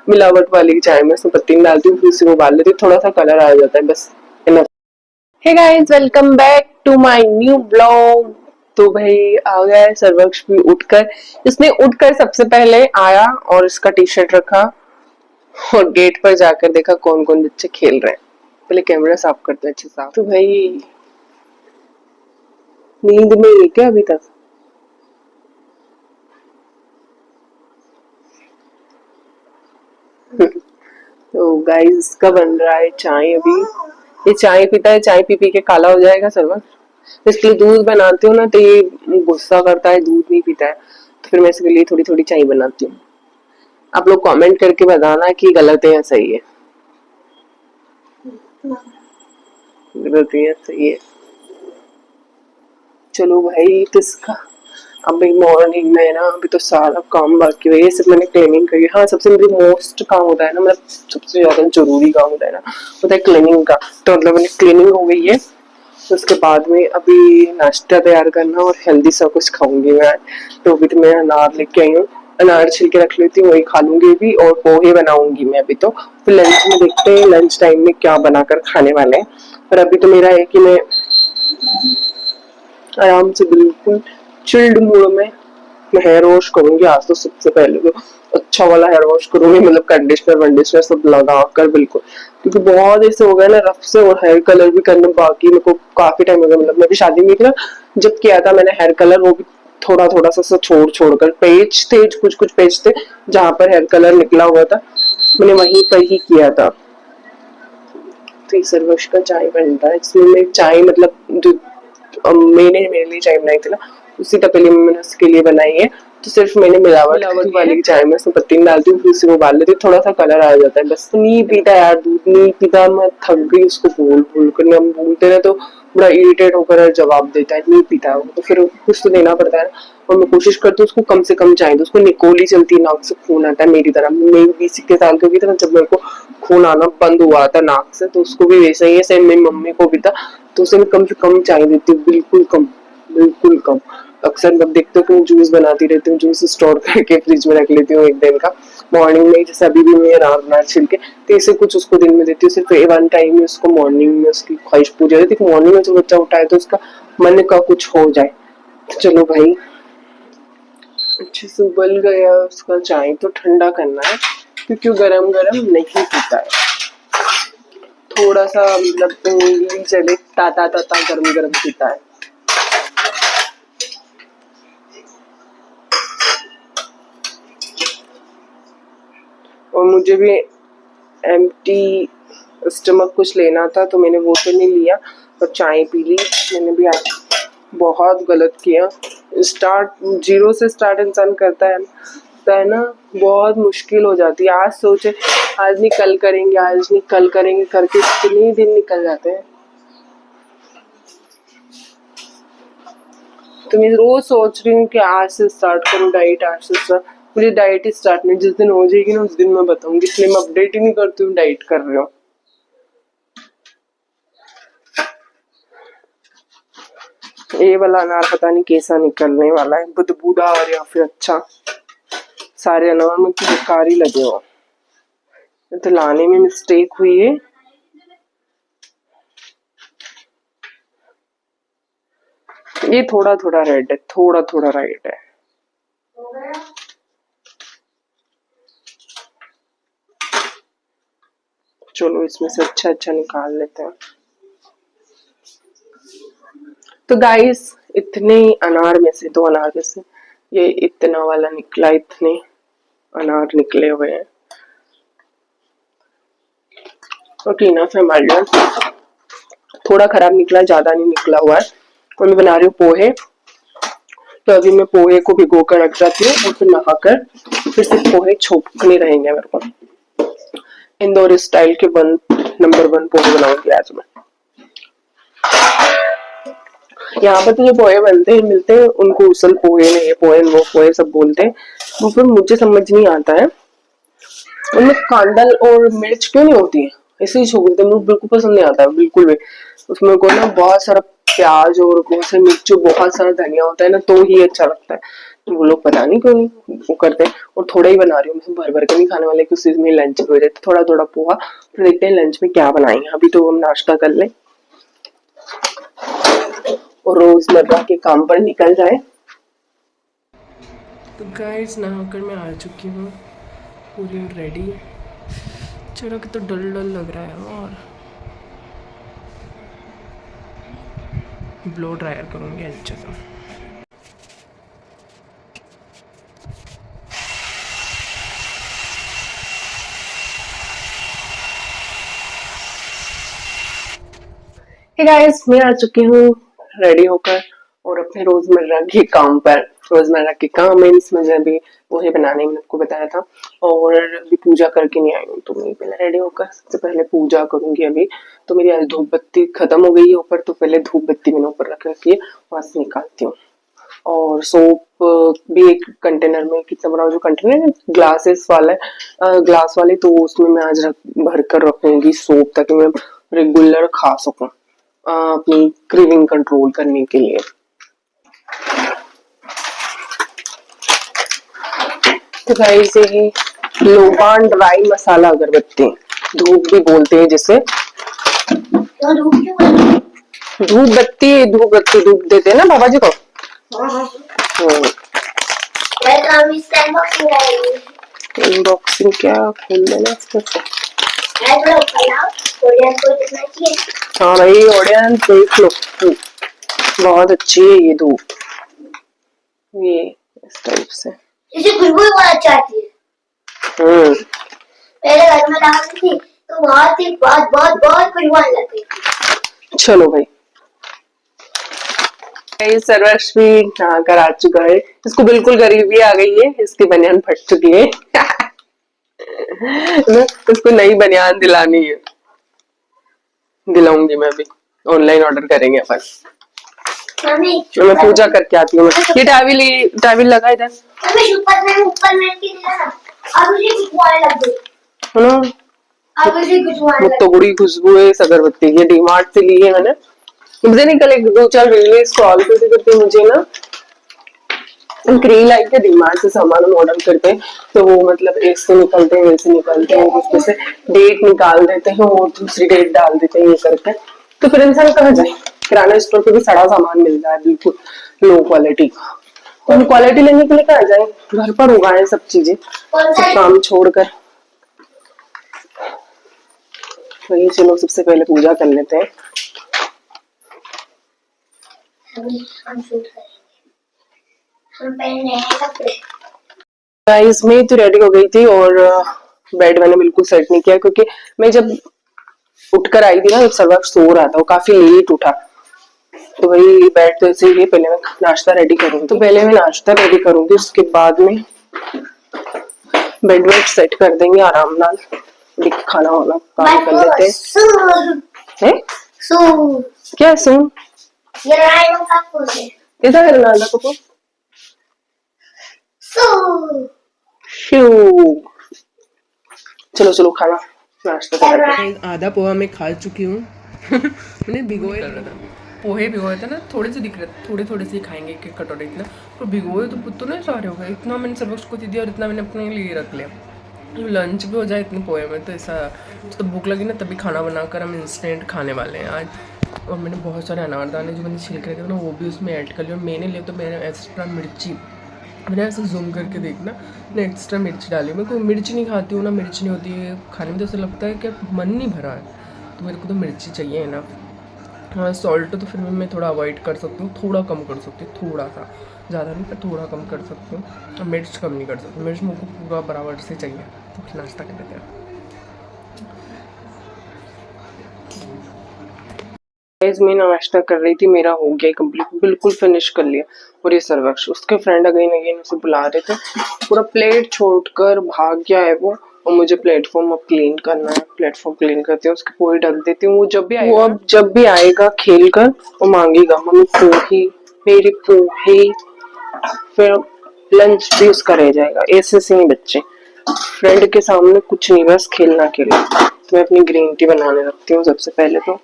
मिलावट वाली चाय में उसमें पत्ती डालती हूँ, फिर उसे उबाल लेती हूँ, थोड़ा सा कलर आ जाता है बस। Hey guys, welcome back to my new blog. तो भाई आ गया है सर्वक्ष भी उठकर। इसने उठकर सबसे पहले आया और इसका टी शर्ट रखा और गेट पर जाकर देखा कौन कौन बच्चे खेल रहे हैं। पहले कैमरा साफ करते हैं अच्छे साफ। तो भाई नींद में है क्या अभी तक? तो गाइस का बन रहा है चाय अभी। ये चाय पीता है, चाय पी पी के काला हो जाएगा सर्वक्ष। इसके लिए दूध बनाती हूँ ना तो ये गुस्सा करता है, दूध नहीं पीता है, तो फिर मैं इसके लिए थोड़ी थोड़ी चाय बनाती हूँ। आप लोग कमेंट करके बताना कि गलत है या सही है। गलत है या सही है। चलो भाई, किसका अभी मॉर्निंग में ना, अभी तो सारा काम बाकी है। ये सिर्फ मैंने क्लीनिंग करी। हाँ, सबसे मेरी मोस्ट काम होता है ना, मतलब सबसे ज्यादा जरूरी काम होता है ना, होता है क्लीनिंग का। तो मतलब मैंने क्लीनिंग हो गई है, तो उसके बाद में अभी नाश्ता तैयार करना और हेल्दी सा कुछ खाऊंगी मैं। तो अभी तो मैं अनार लेके आई हूँ, अनार छिल के रख लेती हूँ, वही खा लूंगी भी, और पोहे बनाऊंगी मैं अभी। तो फिर लंच में देखते हैं लंच टाइम में क्या बनाकर खाने वाले हैं। पर अभी तो मेरा है कि मैं आराम से बिल्कुल चिल्ड मूड में मैं हेयर वॉश करूंगी। आज तो सबसे पहले तो अच्छा वाला हेयर वॉश करूंगी, मतलब कंडीशनर वंडीशनर सब लगा कर बिल्कुल, क्योंकि बहुत ऐसे हो गया ना रफ से। और हेयर कलर भी करने बाकी, मेरे को काफी टाइम हो गया। मतलब मैं भी शादी में थी ना, जब किया था मैंने हेयर कलर, वो भी थोड़ा थोड़ा सा छोड़ छोड़ कर। पेज थे, कुछ कुछ पेज थे जहाँ पर हेयर कलर निकला हुआ था, मैंने वहीं पर ही किया था। तो सर्वक्ष का चाय बनता है, इसमें मैं चाय मतलब जो मैंने मेरे लिए चाय बनाई थी ना, उसी तपेली में मैंने उसके लिए बनाई है। तो सिर्फ मैंने मिलावट वाली चाय में उसमें पत्ती डालती हूँ, फिर उसे उबाल लेती हूँ, थोड़ा सा कलर आ जाता है बस। तो नहीं पीता यार, दूध नहीं पीता। मैं थक गई उसको बोल बोल कर। हम बोलते ना तो बड़ा इरिटेट होकर जवाब देता है, नहीं पीता है वो, तो फिर कुछ तो देना पड़ता है। और मैं कोशिश करती हूँ उसको कम से कम चाय दो। उसको निकोली चलती है, नाक से खून आता है मेरी तरह। मैं 20-21 साल की थी जब मेरे को खून आना बंद हुआ था नाक से, तो उसको भी वैसा ही है, सेम मेरी मम्मी को भी था। तो उसे मैं कम से कम चाय देती हूँ, बिल्कुल कम, बिल्कुल कम। अक्सर मैं देखते हो कि मैं जूस बनाती रहती हूँ, जूस स्टोर करके फ्रिज में रख लेती हूँ एक दिन का। मॉर्निंग में जैसे अभी भी मैं अनार छिल के, तो इसे कुछ उसको दिन में देती हूँ। सिर्फ वन टाइम में उसको मॉर्निंग में उसकी ख्वाहिश पूरी हो जाती है। मॉर्निंग में जो बच्चा उठाए तो उसका मन का कुछ हो जाए। तो चलो भाई, अच्छे से उबल गया उसका चाय, तो ठंडा करना है क्योंकि गरम गरम नहीं पीता है। थोड़ा सा मतलब उंगली चले, ताता ताता गरम गरम पीता है। और मुझे भी एम्प्टी स्टमक कुछ लेना था, तो मैंने वो तो नहीं लिया और चाय पी ली। मैंने भी आज बहुत गलत किया। स्टार्ट जीरो से स्टार्ट इंसान करता है ना, बहुत मुश्किल हो जाती है। आज सोचे आज नहीं कल करेंगे, आज नहीं कल करेंगे करके कितने दिन निकल जाते हैं। तो मैं रोज सोच रही हूँ कि आज से स्टार्ट करूँ डाइट, आज से स्टार्ट। मुझे डाइट ही स्टार्ट नहीं, जिस दिन हो जाएगी ना उस दिन मैं बताऊंगी, इसलिए मैं अपडेट ही नहीं करती हूँ डाइट कर रही हूँ। ये वाला अनार पता नहीं कैसा निकलने वाला है, बदबूदार या फिर अच्छा। सारे अनार में तो बेकार ही लगे हो, तो लाने में मिस्टेक हुई है। ये थोड़ा थोड़ा रेड है, थोड़ा थोड़ा रेड है। चलो इसमें से अच्छा अच्छा निकाल लेते हैं। तो गाइस, इतने अनार में से, दो अनार में से ये इतना वाला निकला, इतने अनार निकले हुए हैं। और टीना से हमारे लिए थोड़ा खराब निकला, ज्यादा नहीं निकला हुआ है। और मैं बना रही हूँ पोहे, तो अभी मैं पोहे को भिगो कर रख जाती हूँ और फिर नहाकर फिर से पोहे छोकने रहेंगे मेरे को। इंदौर स्टाइल के नंबर 1 पोहे बनाऊंगी आज मैं। यहाँ पर तो जो पोहे बनते हैं मिलते हैं, उनको उसल पोहे नहीं, पोहे वो पोहे सब बोलते हैं। वो फिर मुझे समझ नहीं आता है उनमें कांदल और मिर्च क्यों नहीं होती है, ऐसे ही छोड़ देते हैं। मुझे बिल्कुल पसंद नहीं आता है, बिल्कुल भी। उसमें को ना बहुत सारा प्याज और बहुत सारी मिर्च, बहुत सारा धनिया होता है ना, तो ही अच्छा लगता है। वो लोग पता नहीं क्यों नहीं वो करते। और थोड़ा ही बना रही हूँ, भर भर के नहीं खाने वाले, क्योंकि उसमें लंच हो जाए, थोड़ा थोड़ा पोहा। फिर देखते हैं लंच में क्या बनाएंगे। अभी तो हम नाश्ता कर लें और रोजमर्रा के काम पर निकल जाए। तो गाइस नहाकर मैं आ चुकी हूँ पूरी रेडी। चलो कि तो डल डल लग रहा है, और ब्लो ड्रायर करूँगी अच्छे से। गाइस मैं आ चुकी हूँ रेडी होकर और अपने रोजमर्रा के काम पर। रोजमर्रा के काम मीन्स मुझे अभी पोहे बनाने में आपको बताया था, और अभी पूजा करके नहीं आई हूँ, तो मैं पहले रेडी होकर सबसे पहले पूजा करूंगी। अभी तो मेरी आज धूप बत्ती खत्म हो गई है ऊपर, तो पहले धूप बत्ती मैंने ऊपर रख रखी है, वहां से निकालती हूँ। और सोप भी एक कंटेनर में, कितना बड़ा जो कंटेनर है ग्लासेस वाला है, ग्लास वाले, तो उसमें मैं आज भर कर रखूंगी सोप, ताकि मैं रेगुलर खा सकूं अपनी क्रेविंग कंट्रोल करने के लिए। तो गाइस ये लोबान ड्राई मसाला अगरबत्ती, धूप भी बोलते हैं जिसे। धूप बत्ती, धूप बत्ती धूप देते हैं ना बाबा जी को। अनबॉक्सिंग क्या खोल देना इसका। हाँ भाई ऑडियंस देख लो, बहुत अच्छी है ये धूप, ये इस टाइप से। इसे खुशबू बहुत अच्छा आती है। पहले घर में डालती थी तो बहुत ही बहुत बहुत बहुत खुशबू आने लगती थी। चलो भाई सर्वश भी नहा कर आ चुका है, इसको बिल्कुल गरीबी आ गई है, इसकी बनियान फट चुकी है। इसको नई बनियान दिलानी है, दिलाऊंगी मैं, अभी ऑनलाइन ऑर्डर करेंगे अपन। मैं पूजा करके आती हूँ। ये टाविल लगा इधर तो बड़ी खुशबू है इस अगरबत्ती की, डीमार्ट से ली है मैंने। मुझे नहीं कल एक दो चार रील स्क्रॉल करते करते मुझे ना रील आई के डीमार्ट से सामान हम ऑर्डर करते हैं, तो वो मतलब ऐसे निकलते हैं वैसे निकलते हैं, उसमें से डेट निकाल देते हैं और दूसरी डेट डाल देते हैं, ये करते हैं। तो फिर इंसान कहाँ जाए, किराना स्टोर पे भी सड़ा सामान मिल रहा है बिल्कुल लो क्वालिटी का, तो हम क्वालिटी लेने के लिए कहाँ जाए, घर पर उगाए सब चीजें, सब काम छोड़कर। वही चलो सबसे पहले पूजा कर लेते हैं। गाइस मैं तो रेडी हो गई थी और बेड मैंने बिल्कुल सेट नहीं किया, क्योंकि मैं जब उठकर आई थी ना, जब सर्वक सो रहा था, वो काफी लेट उठा, तो वही बेड तो ऐसे ही, पहले मैं नाश्ता रेडी करूंगी, तो पहले मैं नाश्ता रेडी करूंगी, उसके बाद में बेड वेड सेट कर देंगे आराम नाल, खाना वाना काम कर लेते हैं। क्या सुन कैसा करना आधा को चलो चलो खाना नाश्ता कर। आधा पोहा मैं खा चुकी हूँ। मैंने भिगोए पोहे भिगोए थे ना, थोड़े से दिख रहे, थोड़े थोड़े से खाएंगे एक एक कटोरे इतना, तो भिगोए तो पुत्तों ने सारे हो गए, इतना मैंने सब उसको दे दिया और इतना मैंने अपने लिए रख लिया, लंच भी हो जाए इतने पोहे में। तो ऐसा तो भूख लगी ना, तभी खाना बनाकर हम इंस्टेंट खाने वाले हैं आज। और मैंने बहुत सारे अनारदाने जो मैंने छिलके रखे थे ना, वो भी उसमें ऐड कर लिया, और मैंने लिए तो मैंने एक्स्ट्रा मिर्ची, मैंने ऐसे जूम करके देखना, मैं एक्स्ट्रा मिर्च डाली। मैं कोई मिर्च नहीं खाती हूँ ना, मिर्च नहीं होती है खाने में, तो ऐसा लगता है कि मन नहीं भरा है, तो मेरे को तो मिर्ची चाहिए है ना। हाँ सॉल्ट तो फिर मैं थोड़ा अवॉइड कर सकती हूँ, थोड़ा कम कर सकती हूँ, थोड़ा सा, ज़्यादा नहीं पर थोड़ा कम कर सकती हूँ। मिर्च कम नहीं कर सकती, मिर्च मेरे को पूरा बराबर से चाहिए। तो फिर नाश्ता कर लेते हैं। मैं नाश्ता कर रही थी, मेरा हो गया कंप्लीट, बिल्कुल फिनिश कर लिया। और ये सर्वक्ष उसके फ्रेंड अगेन अगेन उसे बुला रहे थे, पूरा प्लेट छोड़कर भाग गया है वो, और मुझे प्लेटफॉर्म अब क्लीन करना है। प्लेटफॉर्म क्लीन करते हैं, उसके पोहे ढक देती हूँ, वो अब जब भी आएगा खेल कर वो मांगेगा मम्मी पोहे, मेरे पोहे, फिर लंच भी उसका रह जाएगा। ऐसे से ही बच्चे फ्रेंड के सामने कुछ नहीं, बस खेलना के लिए। तो मैं अपनी ग्रीन टी बनाने रखती हूँ सबसे पहले, तो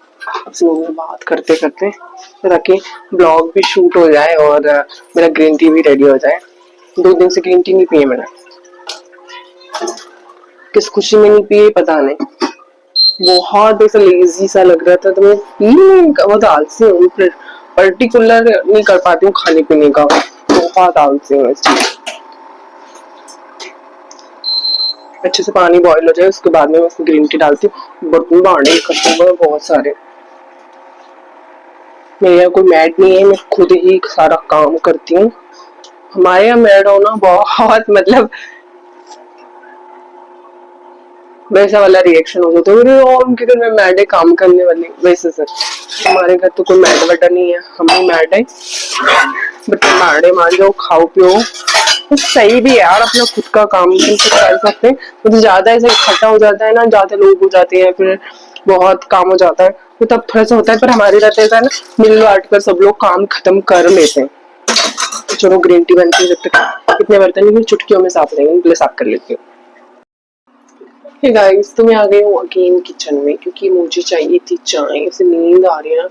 उसमें बात करते करते, ताकि ब्लॉग भी शूट हो जाए और मेरा ग्रीन टी भी रेडी हो जाए। 2 दिन से ग्रीन टी नहीं पिए मैंने, किस खुशी में नहीं पिए पता नहीं, बहुत ऐसा लेजी सा लग रहा था तो मैं पी नहीं, बहुत आलसी हूँ, पर्टिकुलर नहीं कर पाती हूँ खाने पीने का, बहुत आलसी हूँ इस चीज। अच्छे से पानी बॉईल हो जाए उसके बाद में मैं उसमें ग्रीन टी डालती हूँ, बर्तन बांटे इकट्ठे हुए बहुत सारे, मेरे यहाँ कोई मैड नहीं है, मैं खुद ही सारा काम करती हूँ। हमारे यहाँ मैड होना बहुत मतलब वैसा वाला रिएक्शन हो जाता है, और उनके घर में मैड है काम करने वाली, वैसे सर हमारे घर तो कोई मैड वैड नहीं है, हम ही मैड है, बट मारे मान जाओ खाओ पियो तो सही भी है यार, अपना खुद का काम कर सकते हैं, तो ज्यादा ऐसा इकट्ठा हो जाता है ना, ज्यादा लोग हो जाते हैं फिर बहुत काम हो जाता है तो तब थोड़ा सा होता है, पर हमारे रहते है ना मिल बांट कर सब लोग काम खत्म कर लेते हैं। तो चलो ग्रीन टी बनती है, जब तक इतने बर्तन भी चुटकियों में साफ रहेंगे, पहले साफ कर लेती हूँ। हे गाइस, तो मैं आ गई हूँ अगेन किचन में क्योंकि मुझे चाहिए थी चाय, ऐसे नींद आ रही है ना,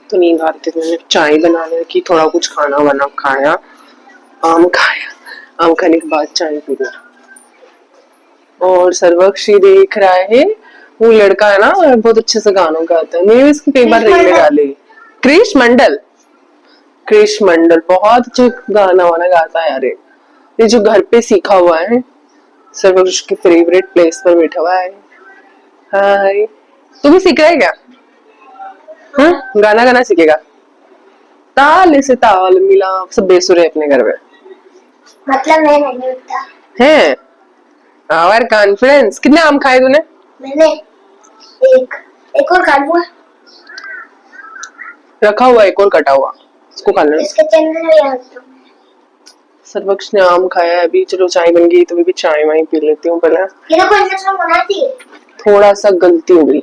तो नींद आ रही थी, मैंने चाय बनाने की, थोड़ा कुछ खाना वाना खाया, आम खाया, आम खाने के बाद चाय पी ली। और सर्वक्षी देख रहा है, वो लड़का है ना बहुत अच्छे से गाना गाता है, मैंने इसकी कई बार रील डाली, क्रिश मंडल, क्रिश मंडल बहुत अच्छा गाना वाना गाता है यार, ये जो घर पे सीखा हुआ है, सर्वक्षी के फेवरेट प्लेस पर बैठा हुआ है। हाय, तू भी सीख रहा है क्या? गाना गाना सीखेगा? ताल से ताल मिला, सब बेसुरे है अपने घर में, मतलब मैं नहीं उठता है और कॉन्फिडेंस। कितने आम खाए तूने? मैंने एक और खा लूंगा, रखा हुआ एक और कटा हुआ, इसको खा लेना। इसके चैनल में याद तो सर्वक्ष ने आम खाया है अभी, चलो चाय बन गई तो मैं भी चाय वाई पी लेती हूँ पहले। ये तो इंजेक्शन बनाती है, थोड़ा सा गलती हो गई,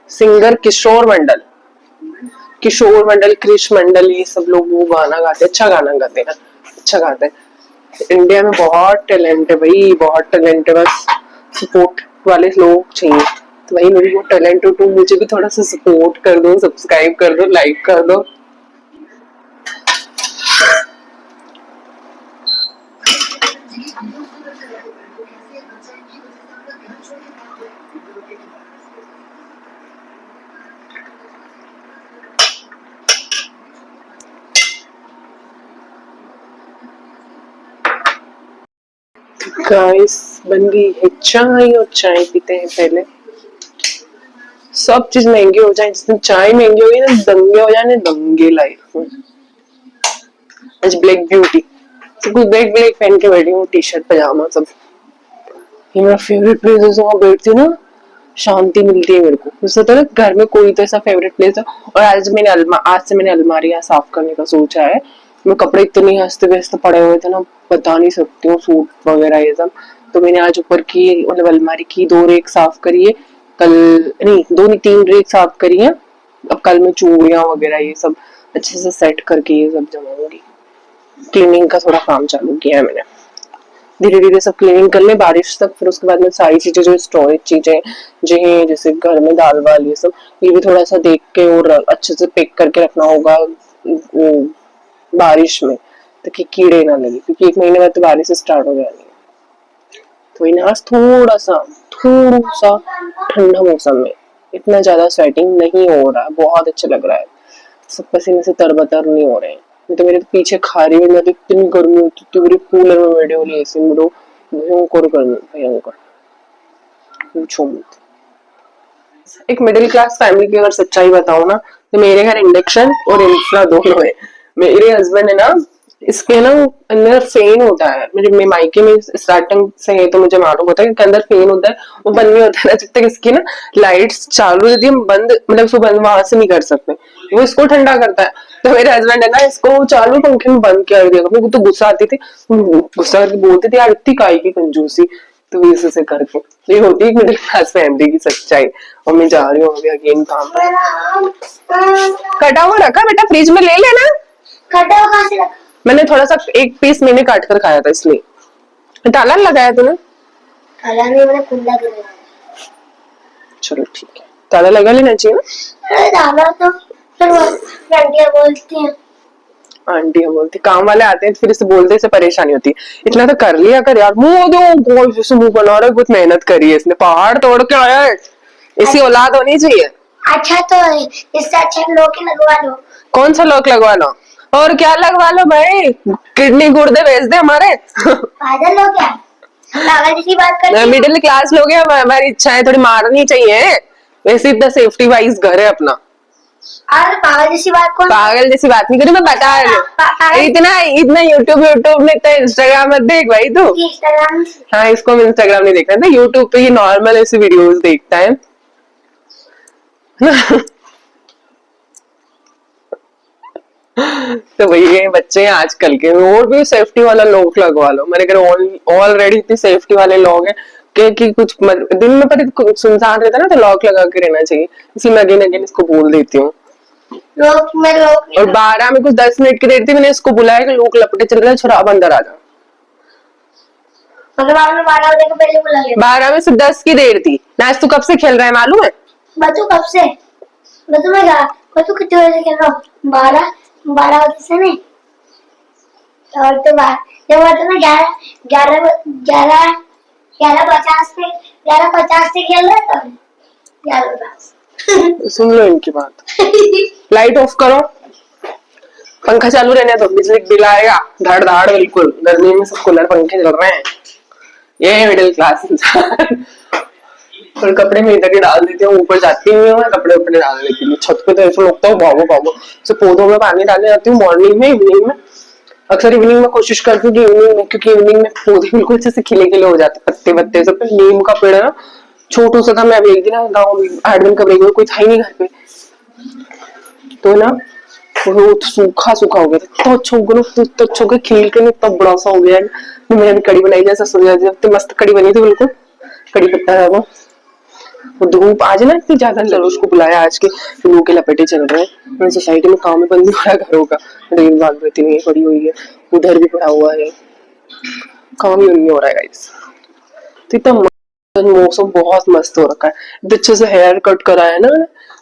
सिंगर किशोर मंडल, किशोर मंडल, क्रिश मंडल, ये सब लोग वो गाना गाते, अच्छा गाना गाते हैं, अच्छा गाते हैं। इंडिया में बहुत टैलेंट है भाई, बहुत टैलेंट है, बस सपोर्ट वाले लोग चाहिए, तो भाई मेरी वो टैलेंट हो तो मुझे भी थोड़ा सा सपोर्ट कर दो, सब्सक्राइब कर दो, लाइक कर दो। गाइस बन गई है चाय, और चाय पीते हैं पहले, सब चीज महंगी हो जाए, जिस दिन चाय महंगी होगी ना दंगे हो जाने, दंगे लाइफ में। आज ब्लैक ब्यूटी, सब कुछ ब्लैक ब्लैक पहन के बैठी हूँ, टी शर्ट पजामा सब, ये मेरा फेवरेट प्लेस है, वहां बैठती हूँ ना शांति मिलती है मेरे को, उससे तो ना घर में कोई तो ऐसा फेवरेट प्लेस है। और आज से मैंने अलमारियां साफ करने का सोचा है, मैं कपड़े इतने हंसते व्यस्त पड़े हुए थे ना, बता नहीं सकती हूँ, सूट वगैरह ये सब, तो मैंने आज ऊपर की मतलब अलमारी की 2 रेक साफ करी है, कल नहीं 2 नहीं 3 रेक साफ करी है, अब कल मैं चूड़ियां वगैरह ये सब अच्छे से सेट करके ये सब जमाऊंगी, क्लीनिंग का थोड़ा काम चालू किया है मैंने, धीरे धीरे सब क्लीनिंग कर ले बारिश तक, फिर उसके बाद में सारी चीजें जो स्टोरेज चीजें जो है जैसे घर में दाल वाल ये सब, ये भी थोड़ा सा देख के और अच्छे से पैक करके रखना होगा वो बारिश में, ताकि कीड़े ना लगे, क्योंकि 1 महीने बाद तो बारिश स्टार्ट हो जानी है। तो इन्हें आज थोड़ा सा ठंडा मौसम में, इतना ज्यादा स्वेटिंग नहीं हो रहा है, बहुत अच्छा लग रहा है, सब पसीने से तरबतर नहीं हो रहे हैं, तो मेरे तो पीछे खारी में तो इतनी गर्मी होती थी, पूरे कूलर में बैठे हो एसी में, भयंकर गर्मी, भयंकर पूछो मत। एक मिडिल क्लास फैमिली की अगर सच्चाई बताओ ना, तो मेरे घर इंडक्शन और इंफ्रा दोनों है, मेरे हस्बैंड है ना, इसके ना अंदर फैन होता है, मेरे मायके में स्टार्टिंग से है तो मुझे मालूम होता है कि अंदर फैन होता है, वो बंद नहीं होता है जब तक इसकी ना लाइट्स चालू रहती है, हम बंद मतलब उसको बंद वहां से नहीं कर सकते, वो इसको ठंडा करता है, तो मेरे हस्बैंड है ना इसको चालू पंखे में बंद कर दिया, मेरे को तो गुस्सा आती थी, गुस्सा करके बोलते थे यार इतनी काय की कंजूसी, तो इसी से करके, ये होती है मिडिल क्लास फैमिली की सच्चाई। और मैं जा रही हूँ अभी अगेन काम पर, कटा हुआ रखा बेटा फ्रिज में ले लेना, कटा हुआ कहाँ से रखा? मैंने थोड़ा सा एक पीस मैंने काट कर खाया था इसलिए। ताला लगाया तूने? ताला नहीं, मैंने कुंडा कर दिया। चलो ठीक है, ताला लगा लेना चाहिए ना। अरे ताला तो फिर आंटियां बोलती हैं आंटी हम बोलती, काम वाले आते हैं तो फिर इसे बोलते इसे परेशानी होती है, इतना तो कर लिया कर यार, मुंह दो गोल जैसे मुंह बना रहा है, बहुत मेहनत करी है इसने, पहाड़ तोड़ के आया है, ऐसी औलाद होनी चाहिए। अच्छा तो इससे अच्छा लोग ही लगवा लो। कौन सा लॉक लगवा लो, और क्या लगवा लो भाई, किडनी गुर्दे बेच दे हमारे। पागल हो क्या, पागल जैसी बात करती हो। मिडिल क्लास लोग हैं, हमारी इच्छाएं थोड़ी मारनी चाहिए, वैसे इतना सेफ्टी वाइज घर है अपना। और पागल जैसी बात कौन, पागल जैसी बात नहीं करी, मैं बता रही हूँ, इतना इतना यूट्यूब में इतना इंस्टाग्राम मत देख भाई तू। इंस्टाग्राम। हाँ, इसको मैं इंस्टाग्राम नहीं देखता था, यूट्यूब पे ये नॉर्मल ऐसे वीडियोस देखता है। तो वही है, बच्चे हैं आजकल के, और भी सेफ्टी वाला लॉक लगवा लो, मेरे घर ऑलरेडी इतनी सेफ्टी वाले लोग हैं कि कुछ दिन में पर सुनसान रहता है ना, तो लॉक लगा के रहना चाहिए, इसलिए मैं अगेन अगेन इसको बोल देती हूँ। लोग और 12 में कुछ 10 मिनट की देर थी, मैंने इसको बुलाया कि लोग लपटे चल रहे हैं, छोरा अब अंदर आ जा। मतलब आपने 12 बजे के पहले बुला लिया। 12 में सिर्फ 10 की देर थी। मैच तू कब से खेल रहा है मालूम है? बतू कब से, बतू मैं बतू कितने बजे खेल रहा हूँ, 12 बजे से नहीं, और तो जब बता ना 11:50 से खेल रहे तब 11:50। सुन लो इनकी बात। लाइट ऑफ करो, पंखा चालू रहने दो, बिजली बिल आएगा धड़ धाड़, बिल्कुल गर्मी में सब कूलर पंखे चल रहे हैं, ये है मिडिल क्लास इंसान। और कपड़े में इधर ही डाल देती हूँ, ऊपर जाती हुई मैं कपड़े उपड़े डाल देती हूँ छत पे, तो ऐसा लगता है भागो भागो। तो पौधों में पानी डालने जाती हूँ मॉर्निंग में, इवनिंग में, अक्सर इवनिंग में कोशिश करती हूँ कि इवनिंग में, क्योंकि इवनिंग में पौधे बिल्कुल जैसे खिले खिले हो जाते, पत्ते पत्ते सब। नीम का पेड़ है ना, छोटू सा था, मैं अभी एक दिन गाँव में 8 दिन का ब्रेक में, कोई था ही नहीं घर पे, तो ना वो सूखा सूखा हो गया था, तो अच्छा हो गया, तो अच्छा हो गया, खिल के इतना बड़ा सा हो गया। मैंने अभी कड़ी बनाई जैसा सोचा, जब मस्त कड़ी बनी थी बिल्कुल, कड़ी पत्ता था वो। धूप आज ना इतनी ज्यादा, चलो उसको बुलाया आज के लू के लपेटे चल रहे हैं, सोसाइटी में काम बंद हो रहा है घरों का, रेल बाग रहती नहीं पड़ी हुई है, उधर भी पड़ा हुआ है, काम ही नहीं हो रहा है गाइस। तो इतना मौसम बहुत मस्त हो रखा है, अच्छे से हेयर कट कराया ना,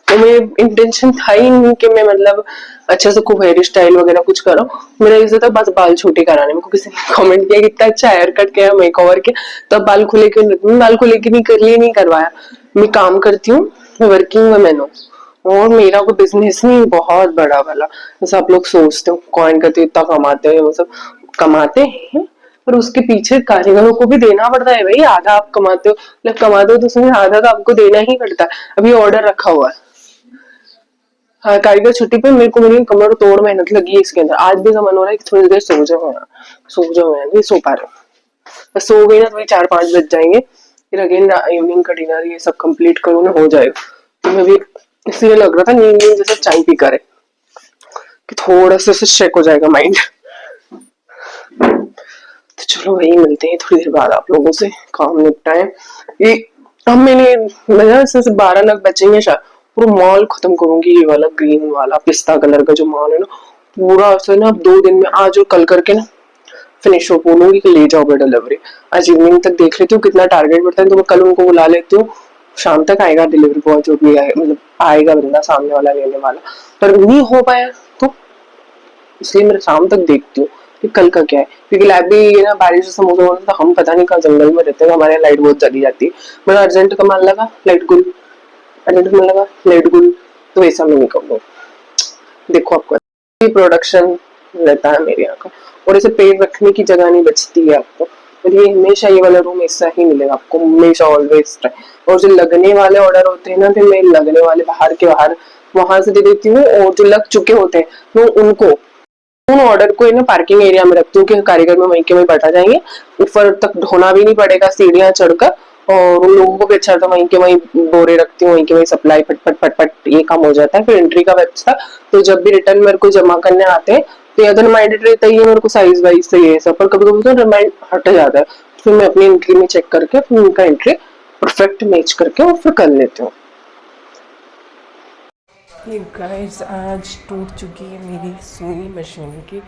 तो मेरे इंटेंशन था ही नहीं कि मैं मतलब अच्छे से खूब हेयर स्टाइल वगैरह कुछ करो, मेरा इसे तो बस बाल छोटे कराने। मेरे को किसी ने कमेंट किया कि इतना अच्छा हेयर कट किया, मेक ओवर किया, तो अब बाल खुले क्यों नहीं? बाल खुले क्यों नहीं, कर लिए नहीं करवाया। मैं काम करती हूँ, मैं वर्किंग वुमेन हूँ, और मेरा कोई बिजनेस नहीं बहुत बड़ा वाला, जैसे आप लोग सोचते हो कॉइन करते इतना कमाते हैं, वो सब कमाते हैं, पर उसके पीछे कारीगरों को भी देना पड़ता है भाई, आधा आप कमाते हो, मतलब कमाते हो तो उसमें आधा तो आपको देना ही पड़ता है। अभी ऑर्डर रखा हुआ है, हाँ, कारीगर छुट्टी पे, मेरे को मेरी कमर तोड़ मेहनत लगी है इसके अंदर, आज भी मन हो रहा है कि थोड़ी देर सो जाओ यार, सो जाओ यार, नहीं सो पा रहे, सो गई ना तो 4-5 बज जाएंगे, फिर अगेन इवनिंग का डिनर ये सब कंप्लीट करूँ ना, हो जाएगा। तो मैं भी इसलिए लग रहा था नींद नींद जैसे चाय पी करे कि थोड़ा सा चेक हो जाएगा माइंड। तो चलो वही मिलते हैं थोड़ी देर बाद आप लोगों से, काम निपटाए ये। अब मैंने 12 लाख बचेंगे शायद, पूरा मॉल खत्म करूंगी, ये वाला ग्रीन वाला पिस्ता कलर का जो मॉल है ना, पूरा ऐसे ना 2 दिन में, आज और कल करके ना फिनिश हो, बोलूंगी कि ले जाओगे डिलीवरी, आज इवनिंग तक देख लेती हूँ कितना टारगेट बढ़ता है, तो मैं कल उनको बुला लेती हूँ, शाम तक आएगा डिलीवरी बॉय, जो भी आए मतलब आएगा बंदा सामने वाला लेने वाला, पर नहीं हो पाया तो इसलिए मैं शाम तक देखती हूँ कि कल का क्या है, क्योंकि लैब भी ये ना बारिश से समोसा हो, तो हम पता नहीं कहाँ जंगल में रहते हैं, हमारे यहाँ लाइट बहुत चली जाती है, मेरा अर्जेंट का मान लगा लाइट गुल, अर्जेंट में लगा लाइट गुल, तो ऐसा मैं नहीं कहूँगा। देखो आपको प्रोडक्शन रहता है मेरे यहाँ का, और इसे पेड़ रखने की जगह नहीं बचती है आपको, और ये हमेशा ये वाला रूम ऐसा ही मिलेगा आपको, हमेशा ऑलवेज। और जो लगने वाले ऑर्डर होते हैं ना, फिर मैं लगने वाले बाहर के बाहर वहां से दे देती हूँ, और जो लग चुके होते हैं तो उनको उन ऑर्डर को ना पार्किंग एरिया में रखती हूँ कि कारीगर में वहीं के वहीं बैठा जाएंगे, ऊपर तक ढोना भी नहीं पड़ेगा सीढ़ियां चढ़कर, और उन लोगों को भी अच्छा था, वहीं के वहीं बोरे रखती हूँ, वहीं के वहीं सप्लाई फटफट फटफट ये काम हो जाता है। फिर एंट्री का व्यवस्था, तो जब भी रिटर्न मेरे को जमा करने आते हैं तो या तो रिमाइंडेड रहता ही है मेरे को साइज वाइज से ये सब, पर कभी कभी तो रिमाइंड हट जाता है, फिर मैं अपनी एंट्री में चेक करके फिर उनका एंट्री परफेक्ट मैच करके और फिर कर लेती हूँ। ये गाइस आज टूट चुकी है मेरी सुई मशीन की,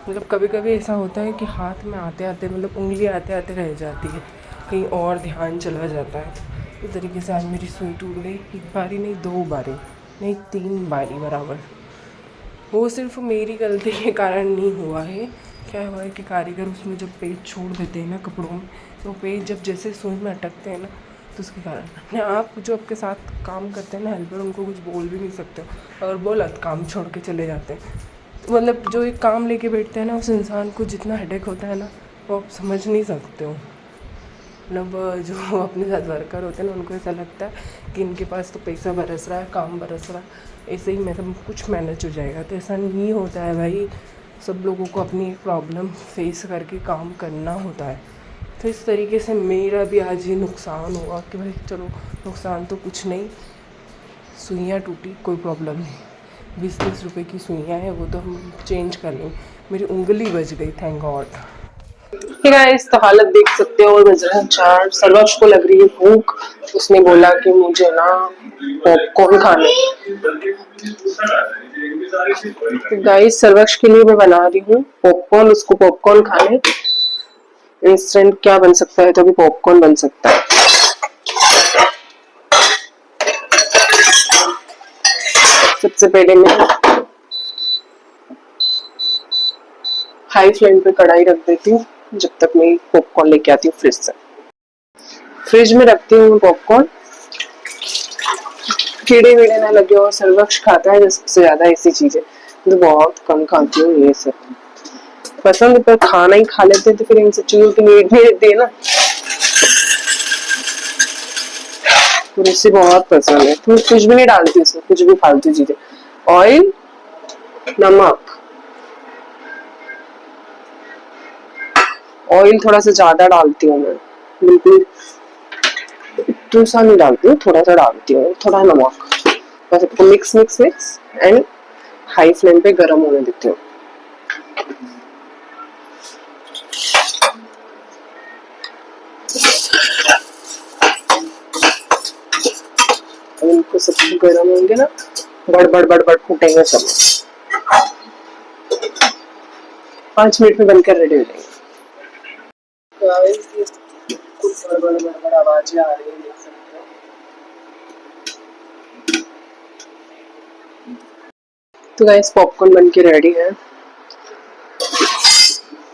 मतलब कभी कभी ऐसा होता है कि हाथ में आते आते मतलब उंगली आते आते रह जाती है, कहीं और ध्यान चला जाता है, इस तरीके से आज मेरी सुई टूट गई, एक बारी नहीं 2 बारी नहीं 3 बारी बराबर। वो सिर्फ मेरी गलती के कारण नहीं हुआ है। क्या हुआ है कि कारीगर उसमें जब पेज छोड़ देते हैं ना कपड़ों में, तो पेज जब जैसे सुई में अटकते हैं ना, तो उसके कारण अपने आप जो आपके साथ काम करते हैं ना हेल्पर, उनको कुछ बोल भी नहीं सकते हो। अगर बोला तो काम छोड़ के चले जाते हैं। तो मतलब जो एक काम लेके बैठते हैं ना, उस इंसान को जितना हेडेक होता है ना, वो आप समझ नहीं सकते हो। मतलब जो अपने साथ वर्कर होते हैं ना, उनको ऐसा लगता है कि इनके पास तो पैसा बरस रहा है, काम बरस रहा है, ऐसे ही मतलब कुछ मैनेज हो जाएगा। तो ऐसा नहीं होता है भाई, सब लोगों को अपनी प्रॉब्लम फेस करके काम करना होता है। तो इस तरीके से मेरा भी आज ये नुकसान हुआ कि भाई चलो, नुकसान तो कुछ नहीं, सुइयाँ टूटी कोई प्रॉब्लम नहीं, 20-30 रुपए की सुइयाँ हैं, वो तो हम चेंज कर लेंगे। मेरी उंगली बच गई, थैंक गॉड। गाइस, तो हालत देख सकते हो। और बज रहा है 4। सर्वक्ष को लग रही है भूख। उसने बोला कि मुझे ना पॉपकॉर्न खाने। तो गाइस, सर्वक्ष के लिए मैं बना रही हूँ पॉपकॉर्न। उसको पॉपकॉर्न खाने। इंस्टेंट क्या बन सकता है, तो अभी पॉपकॉर्न बन सकता है। सबसे पहले मैं हाई फ्लेम पे कढ़ाई रख देती हूँ, जब तक मैं पॉपकॉर्न लेके आती हूँ फ्रिज से। फ्रिज में रखती हूँ पॉपकॉर्न, कीड़े वीड़े ना लगे। और सर्वक्ष खाता है सबसे ज्यादा ऐसी चीजें, तो बहुत कम खाती हूँ ये सब। पसंद है, पर खाना ही खा लेते हैं, तो फिर इन सब चीजों की नीड नहीं रहती है ना। और इससे बहुत पसंद है, तो कुछ भी नहीं डालती उसमें, कुछ भी फालतू चीजें। ऑयल, नमक, ऑयल थोड़ा सा ज्यादा डालती हूँ मैं, बिल्कुल इतना सा नहीं डालती हूँ, थोड़ा सा डालती हूँ, थोड़ा नमक। बस इसको mix mix mix and high flame पे गर्म होने देती हूँ। इनको सब गर्म होंगे ना, बड़ बड़ फूटेंगे सब। 5 मिनट में बनकर रेडी हो जाएंगे। कुछ बड़ आवाजें आ रही है, देख सकते हो। तो गाइस, पॉपकॉर्न बन के रेडी है।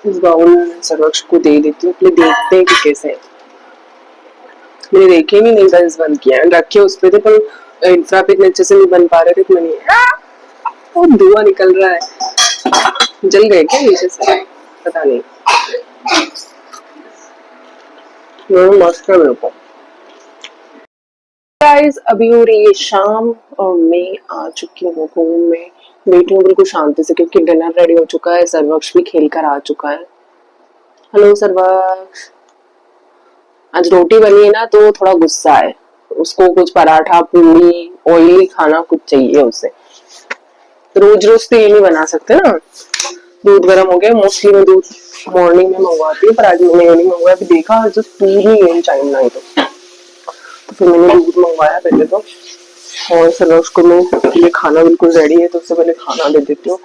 इस बाउल में सर्वक्ष को दे देती हूँ, देखते हैं कि कैसे है। मैंने देखे भी नहीं था इस बन किया है, रखे उस पे थे, पर इंफ्रा पे इतने अच्छे से नहीं बन पा रहे थे, तो मैंने वो धुआं निकल रहा है। जल गए क्या नीचे से, पता नहीं। मस्त है मेरे को। गाइस, अभी हो रही है शाम और मैं आ चुकी हूँ रूम में। बैठी हूँ बिल्कुल शांति से, क्योंकि डिनर रेडी हो चुका है। सर्वक्ष भी खेल कर आ चुका है। हेलो सर्वक्ष। आज रोटी बनी है ना, तो थोड़ा गुस्सा है। उसको कुछ पराठा पूरी ऑयली खाना कुछ चाहिए उसे। रोज रोज तो ये नहीं बना सकते ना। दूध गर्म हो गया। मोस्टली मैं दूध मॉर्निंग में मंगवाती हूँ, पर आज मैंने नहीं मंगवाया। अभी देखा जो दूध नहीं है टाइम ना, तो फिर मैंने दूध मंगवाया पहले तो। और सर्वक्ष को मैं ये खाना बिल्कुल रेडी है, तो उससे पहले खाना दे देती हूँ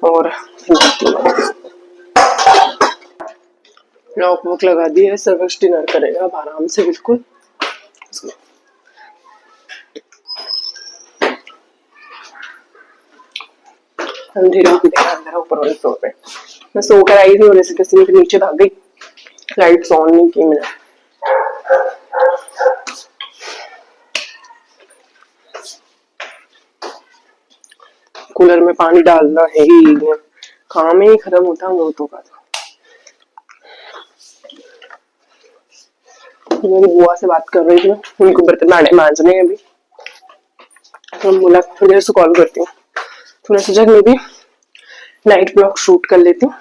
और लॉक वॉक लगा दी है। सर्वक्ष डिनर करेगा अब आराम से बिल्कुल। अंधेरा अंधेरा ऊपर वाले फ्लोर पे। मैं सोकर आई थी और ऐसे किसी ने नीचे भाग गई। लाइट्स ऑन नहीं की मैंने। कूलर में पानी डालना है ही, काम ही खत्म होता है औरतों का। तो मेरी बुआ से बात कर रही थी, उनको बर्तन मांजने अभी। तो बोला थोड़ी देर से कॉल करती हूँ। तो मैंने सोचा मैं भी नाइट ब्लॉग शूट कर लेती हूँ।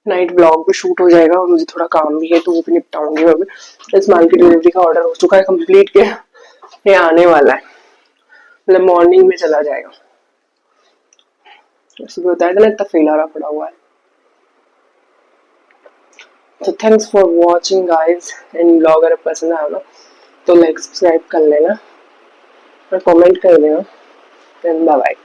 नाइट ब्लॉग भी शूट हो जाएगा और मुझे थोड़ा काम भी है, तो वो भी निपटाऊंगी। अभी इस माल की डिलीवरी का ऑर्डर हो चुका है कंप्लीट के, ये आने वाला है, मतलब मॉर्निंग में चला जाएगा। सुबह बताया था ना, इतना फैलारा पड़ा हुआ है। तो thanks for watching guys. And blog अगर पसंद आया ना, तो लाइक सब्सक्राइब कर लेना और कमेंट कर देना। And bye bye.